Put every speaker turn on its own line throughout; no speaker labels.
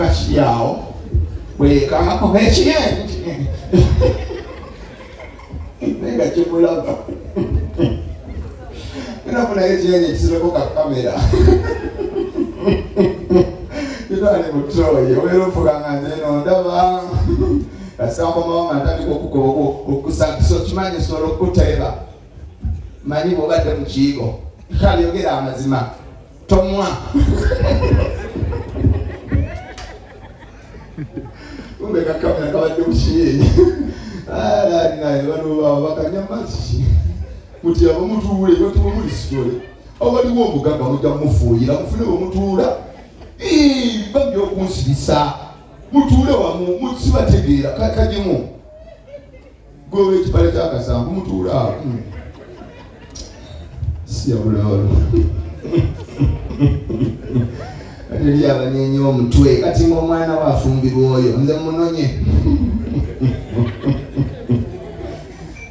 akafuka kiyao weka omechiye nenga chimulaba ina kuna yechiye chisireko ka kamera ndani mutroye wero fuka nganje no ndaba asamba mama ndani ko okusakiso kimanye solo kuteba mani bo badde mu kigo kali yogera amazima tomwa umbe kakamera kabadde mushiye ala naye bano baba bakanyamazi muti abo mutuule ko tubo muri story abali wo muganga mujja mufuuyira mufune bo mutuula babyo kunsibisa mutuule wa mutsi bategeera kakajimu gowe kipale kya kasambu mutuula siya bulalo Ndi abanyenye omutwe kati ngo mwana wafumbirwa oyo nze munonye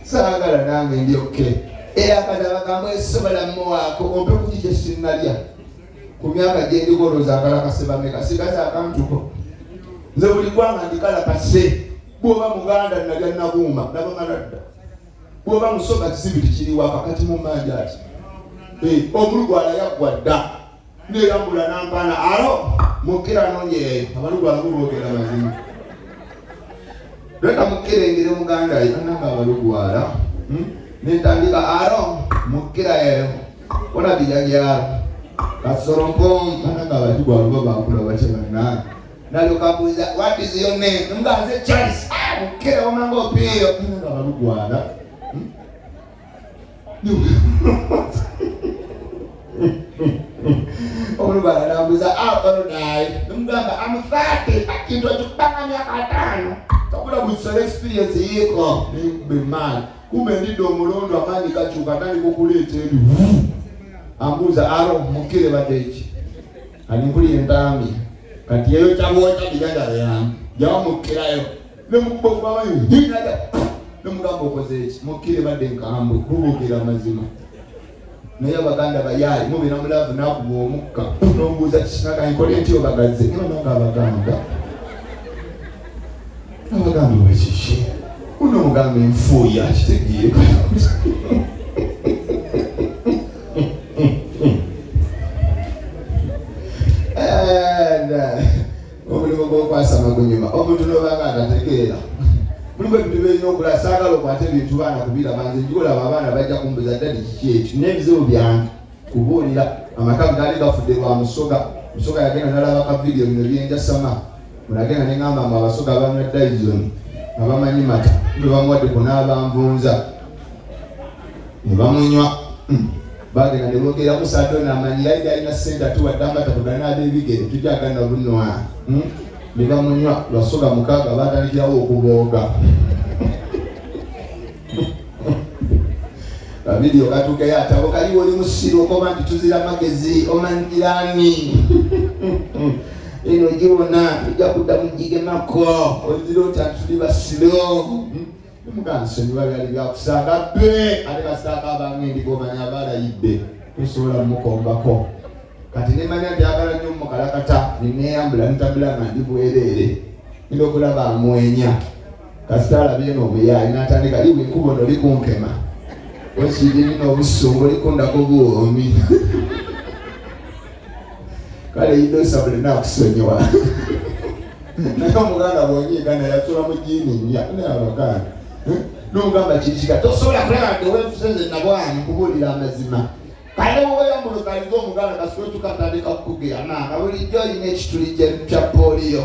sagala nange ndi okay era kadaba kamwe sobola mwako ompe kujije sinalya ku myaka gye ndigoloza akala kaseba meka sigaza akantuko nze buli gwanga ndikala kase bwoba muganda nalya nabuuma nabamalada bwoba musoga kisibiti kiri wakati mu manja ati omulugwala yagwadda neyambula nampana alo mukira nonyeeyo abalugwala bulogera mazima leka mukirengere muganda ananga abalugwala nentandika alo mukira yeyo ona bijanjalo kasorompom ananga abalugwala babakula bachemana nalokabuza what is your name ngamze Charles mukira omango piyo ananga abalugwala Olubala nabuza orodai ngamba I'm 30 akinto tukupanga miaka 5 takula busole experience yiko be man kumbe ndido mulondo amani kachuka tani kukulete edu ambuza aro mukire badechi alimbuli endami kati yeyo chabo chabijanja yangu yawo mukirayo nemukbo babayo hinaga nemugambo kozechi mukire badenka ambu kubukira mazima naye abaganda bayali mubina mulavu nakuba omukka nombuuza kisinaga nkole ntyo bagaze nonanga abaganda wekiki uno mugambe enfuuya kitegeeka omulimu gwokwasama gunyuma omuntu nobanga atategeera mulimu ebintu byolina okulaba saagala okwate ebintu baana kubira banze njigolaba abaana bajja kumbuza ddali kiki ekyo n'ebizibu byange kubuulira amaka gaali gafudde lwa musoga yagenda nalaba ka vidiyo bino byenjasama munagenda neŋŋamba mbu abasoga abanywa dayizoni abamanyi mata mbe bamuwadde kunaabanvunza ne bamunywa bagenda ne boogera musadona amanyi yali alina ssente atuwadde amata kuganaaba ebigere tujagana bunwa ne bamunywa lwasoga 6 batandikirawo okubooga vidiyo katukeyo atabo kaliwo oli musiro koba nti tuzira magezi omanyirani eno giwona tujja kudda mugigemako ozira oti atuli basiro mugansonyiwa byali byakusaaga be ate kasitaaka abange ndigomanya abalayidde tosobola mukombako kati nemanya nti agala nnyo mukalakata nineyambula ntabula nga ndi bwereere nina okulaba amwenya kasita alabye n'obuyayi n'atandika liwe enkubo no likunkema wekiri nina obusungu likundako buwomi kale idosa buli nakusonyiwa naye omuganda bwonyiigana yatula mu jiini nnya naye abaganda n'omugamba kirikika tosobola kulaba nti owefusenze nabwanyi kubuulira amazima kale weyambulukaliza omuganda kasiko tukatandika kukugera nanga bulijjo olina ekituli kya poliyo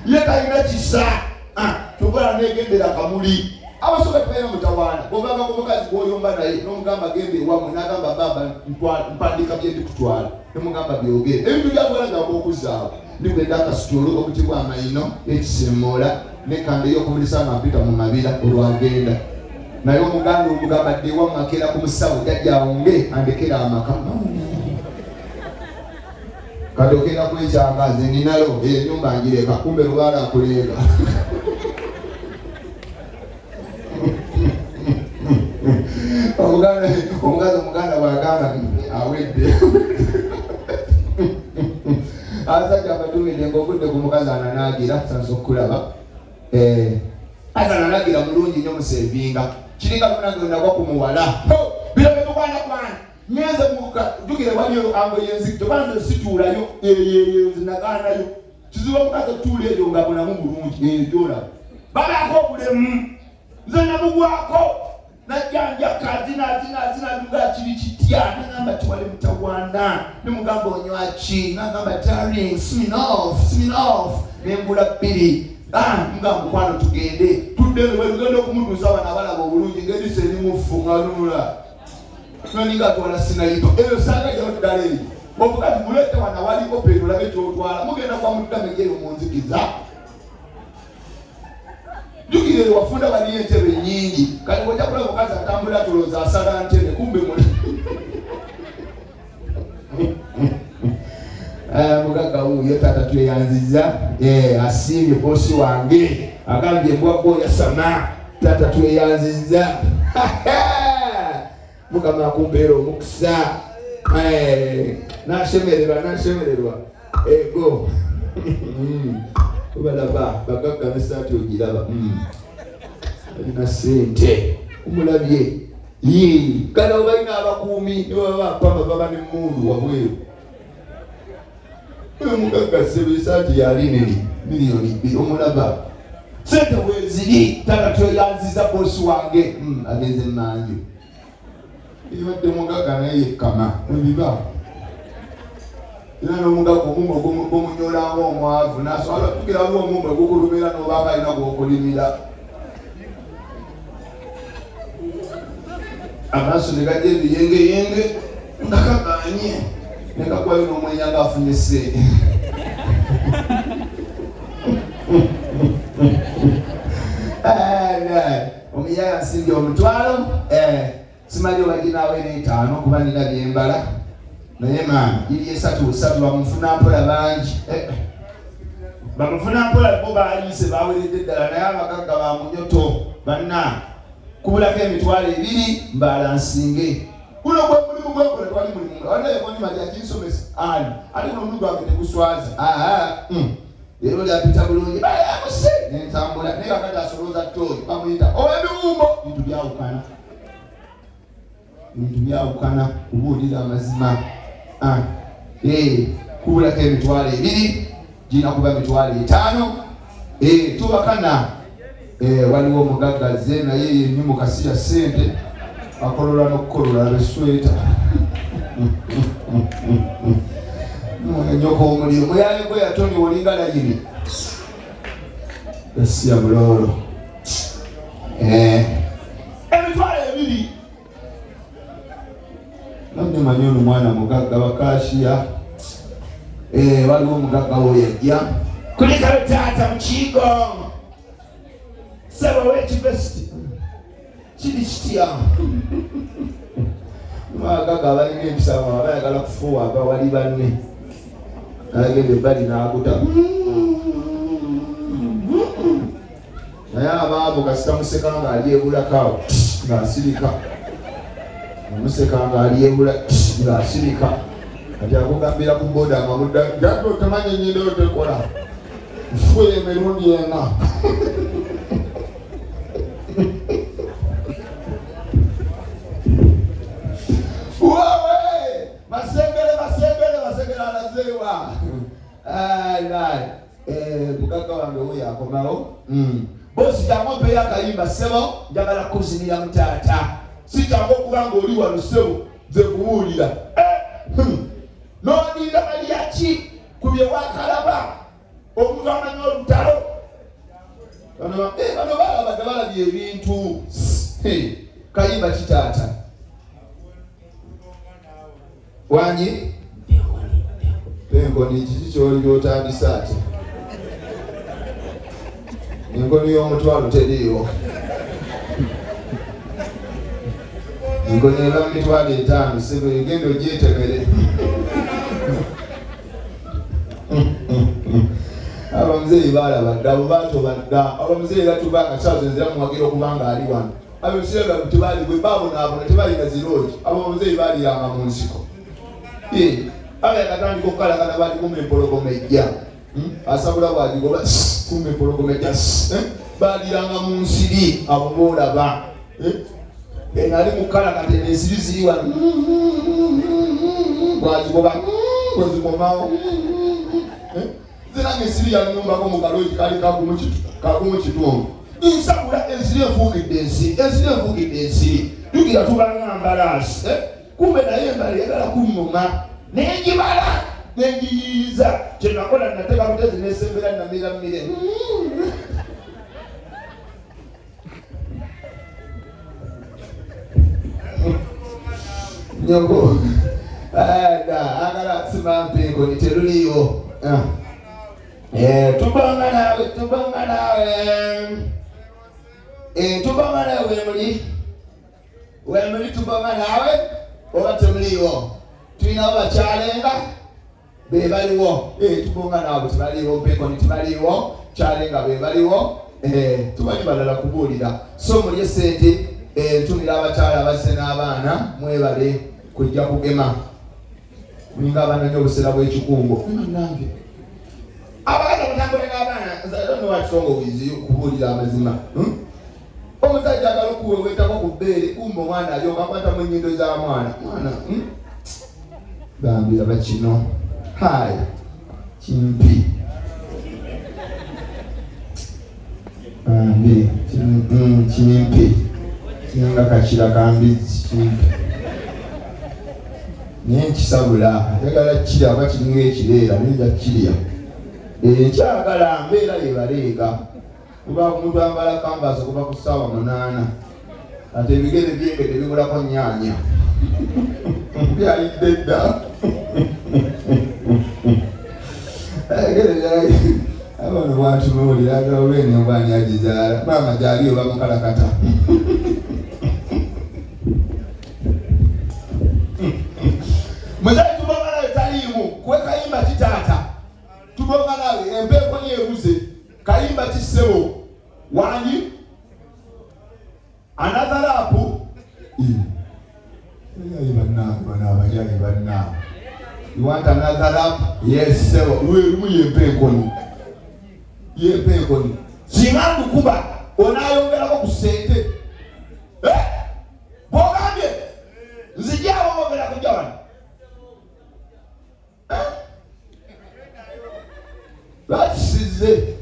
ye talina kisa tukola negendera kamuli abasoka tubeera mutawaana bwobanga ku mukazi gwoyomba naye n'omugamba genda ewammwe n'agamba baba mpandika byendi kutwala nemugamba byogere ebintu byagolagamba okuzaawo ndikwenda akasitulu okutibwa amayino ekisimoola nekanda ey'okumulisa amampita mu mabira olwagenda naye omuganda omugamba dde ewammwe akeera ku musawo jajjawonge andekera amaka kati okenda kwekyangaze ninalo enyumba njireka kumbe lubaala akuleega omuganda bwagamba awedde asa musajja abatumidde ng'ogudde ku mukazi ananagira sanso okulaba azananagira mulungi nnyo musevinga kiringa lunagenda ku muwala bino betukwana kwana nyenze muka jukire waliyo ango yenzi tobanze situulayo zinagaanayo kiziba mukazi otuula eyo nga bulamu bulungi ejola babako obulemu nze namugwako najjanja kazina luga kiri kitya nagamba tiwali mutawana nemugamba onywaki nagamba darling swing off nembula bbiri mugamba mukwano tugende tuddeno welugenda okumutuusa bana abalaba obulungi ngedisa erimufu nganunula noninga twala sinayipa eyo sanga gyotudala eri obukati mulete wana waliko peno olabe kyotwala mugenda kwa muddamejeyo munzikiza jukire wafunda bali entebe nyingi kati wajja kulaba mukazi atambula toloza asala ntebe kumbe mwe mugagga wuyo tata tweyanziza asimbye bosi wange agambye mbwaggo yasama tata tweyanziza mukama akumpeera omukisa nashemererwa ego obalaba bagagga nesaati ogiraba alina sente omulabye kale obalina abakuumi nebabapama baba nemundu wabweru omugagga sebe esaati yalineri miliyoni 2 omulaba sente weziri tata tweyanziza bosi wange agenze manju ibadde mugagga naye yekkama ebiba era n'omugagga omumwe gomunyolamu omwavu nasobola tukiramu omumwe gukulumira n'obanga alina gwokulimira amaaso ne gajja ebiyengeyenge nga kaganye ne gakwayo n'omwenya ng'afunye sente omuyaya nsimbye omutwalo simanyi obaginawe n'etaano kuba nina byembala naye maama iri 3 bamufuna mpola bangi bamufuna mpola bo baayise baweredde ddala naye abagagga bamunyoto banna kubulako emitwalo 2 mbala nsinge guno gwe mulimu gwekola twali mulimu wanaekoni mati akinsomesa ali ate guno omuntu gwange teguswaza leero lyapita bulungi bayamuse nentambula naye kakati asolooza ttooyi bamuyita owebiwumbo bintu byawukana kubuulira amazima kubulako emitwalo 2 gina kuba emitwalo 5 tubakana waliwo omugaggaze naye yenyu mukasi ya sente akolola n'okukolola abesweta nyoko omuliro muyaye gwe yatoni olinga layini esiya buloolo emitwalo 2 nabyo manyi ono mwana mugagga bakashiya waliwo omugagga woyajja kulikalo taata mukigo saba wekivesiti kiri kitya abagagga abalina empisa bayagala kufuuwa abawali banne agenda ebbali n'aguta naye abaabo kasita museka nga ali ebulakawo ng'asirika omuseka nga ali ebula ng'asirika kati akugambira ku boda amamudda jadde otamanya enyindo yotekola nfuye emirundi ena masengere alazeewa mugagga wange oyo akomawo bosi jangu mpeyo akayimba sebo njagala kuzinira mutaata si jangu okuba ng'oli wano sebo nze kubuulira n'oniira balyaki ku bye wakalaba omuntu amanyi olutalo bano balaba tebalabye ebintu kayimba kitaata wanyi enkoni kiki kyoli gyotandise ati enkoni y'omutwalo teriiwo enkoni eba mu mitwalo 5 sebe egenda ogyetemere abamuzeeyi balaba dda abo batoba dda abamuzeeyi gatubanga kyazenzera muwagira okubanga ali wano abebisiraga tebali bwe babonaabona tebalina ziroogi abo bamuzeeyi baliranga mu nsiko aba yakatandika okukalakana bati kumempologoma ejja asabula bwagigoba kumempologoma ejja baliranga mu nsiri abo boolaba enali mukalakata ensiri ziri wano bwagigoba bwezikomawo ziranga ensiri yanumbako mu kaloji kali kagumu kitundu nsabula ensiri enfuukidde ensiri tugira tubanga mbalaasi kumbe naye embala yagala kunnuma nenjibala nenjiyiiza kyenakola nateeka butezi nesembera namira mmire nyoko agala simampeeko niteruliyo tubanga nawe wemuli tubanga nawe oba temuliiwo tulina bakyalenga bebaliwo tubonga naabo tebaliiwo mpeko ntibaliiwo kyalenga bebaliwo tumanyi balala kubuulira so mulye sente ntumira abakyala abazze n'abaana mwebale kujja kugema mulinga abaana nyo obusera bw'ekikungo nange abaana batambule n'abaana nowakitongo wizi kubuulira amazima omusajja agala okuwewetako ku bbeere kumba omwana alyoka akwatamu ennyindo za mwana bambira bakino haya kimpi kimpi kinga kakira kambizi kimpi naye nkisabula yagala kirya aba kiringa ekireera nja kirya nkyagala mbeera yebaleega kuba omuntu ambala kambasi okuva ku ssaawa 8 ate ebigere byengede bibulako nyaanya byayidde dda abano bwatunuulira agala olwene obwani agizaala maama gyali oba mukalakata muzayi tubonga nawe taliimu kuwe kayimba kitaata tubonga nawe empeeko yeebuze kayimba kisebo wanyi another lap abajayi bannaabo you want another lap yes sebo lwerumu yempeekoni singa ndukuba onayongerako ku sente bwogambye nzijaawo bogera kujja wano bakisize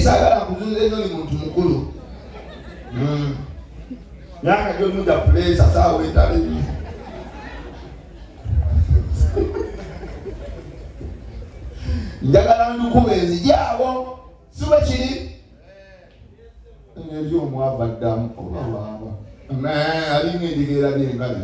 saagala nkuzunza eno ni muntu mukulu nyanga gyonuja pulesa saawa etale njagala ndukube nzijaawo siwe kiri eryo omwava ddamu oba waaba alinga endigeera byengazi